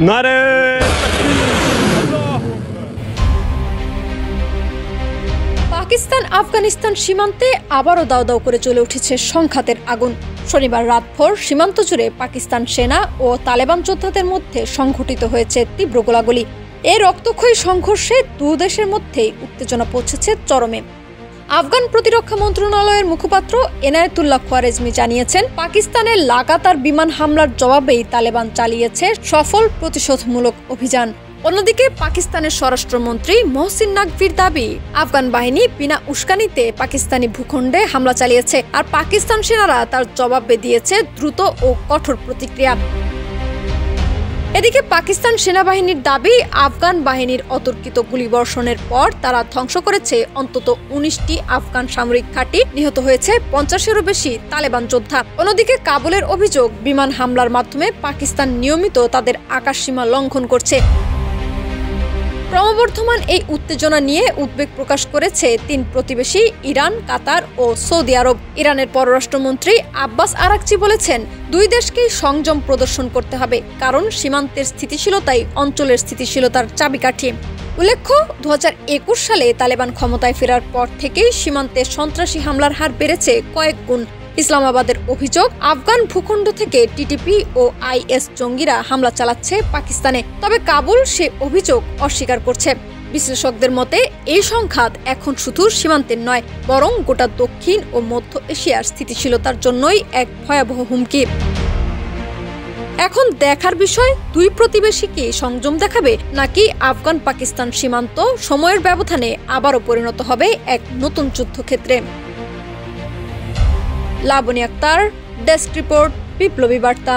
নারে পাকিস্তান আফগানিস্তান সীমান্তে আবারও দাউ দাউ করে জ্বলে উঠেছে সংঘাতের আগুন। শনিবার রাতভর সীমান্ত জুড়ে পাকিস্তান সেনা ও তালেবান যোদ্ধাদের মধ্যে সংঘটিত হয়েছে তীব্র গোলাগুলি। এই রক্তক্ষয়ী সংঘর্ষে দুই দেশের মধ্যেই উত্তেজনা পৌঁছেছে চরমে। আফগান প্রতিরক্ষা মন্ত্রণালয়ের মুখপাত্র এনায়েতুল্লাহ খোয়ারেজমি জানিয়েছেন, পাকিস্তানের লাগাতার বিমান হামলার জবাবেই তালেবান চালিয়েছে সফল প্রতিশোধমূলক অভিযান। অন্যদিকে পাকিস্তানের স্বরাষ্ট্রমন্ত্রী মহসিন নাকভির দাবি, আফগান বাহিনী বিনা উস্কানিতে পাকিস্তানি ভূখণ্ডে হামলা চালিয়েছে, আর পাকিস্তান সেনারা তার জবাবে দিয়েছে দ্রুত ও কঠোর প্রতিক্রিয়া। এদিকে পাকিস্তান সেনাবাহিনীর দাবি, আফগান বাহিনীর অতর্কিত গুলিবর্ষণের পর তারা ধ্বংস করেছে অন্তত 19টি আফগান সামরিক ঘাঁটি, নিহত হয়েছে 50-এরও বেশি তালেবান যোদ্ধা। অন্যদিকে কাবুলের অভিযোগ, বিমান হামলার মাধ্যমে পাকিস্তান নিয়মিত তাদের আকাশসীমা লঙ্ঘন করছে। ক্রমবর্ধমান এই উত্তেজনা নিয়ে উদ্বেগ প্রকাশ করেছে তিন প্রতিবেশী ইরান, কাতার ও সৌদি আরব। ইরানের পররাষ্ট্রমন্ত্রী আব্বাস আরাকচি বলেছেন, দুই দেশকেই সংযম প্রদর্শন করতে হবে, কারণ সীমান্তের স্থিতিশীলতাই অঞ্চলের স্থিতিশীলতার চাবিকাঠি। উল্লেখ্য, 2021 সালে তালেবান ক্ষমতায় ফেরার পর থেকেই সীমান্তে সন্ত্রাসী হামলার হার বেড়েছে কয়েক গুণ। ইসলামাবাদের অভিযোগ, আফগান ভূখণ্ড থেকে টিটিপি ও আইএস জঙ্গিরা হামলা চালাচ্ছে পাকিস্তানে। তবে কাবুল সে অভিযোগ অস্বীকার করছে। বিশ্লেষকদের মতে এই সংঘাত এখন শুধু সীমান্তের নয়, বরং গোটা দক্ষিণ ও মধ্য এশিয়ার স্থিতিশীলতার জন্যই এক ভয়াবহ হুমকি। এখন দেখার বিষয়, দুই প্রতিবেশী কি সংযম দেখাবে, নাকি আফগান পাকিস্তান সীমান্ত সময়ের ব্যবধানে আবারও পরিণত হবে এক নতুন যুদ্ধক্ষেত্রে। লাবনী আক্তার, ডেস্ক রিপোর্ট, বিপ্লবী বার্তা।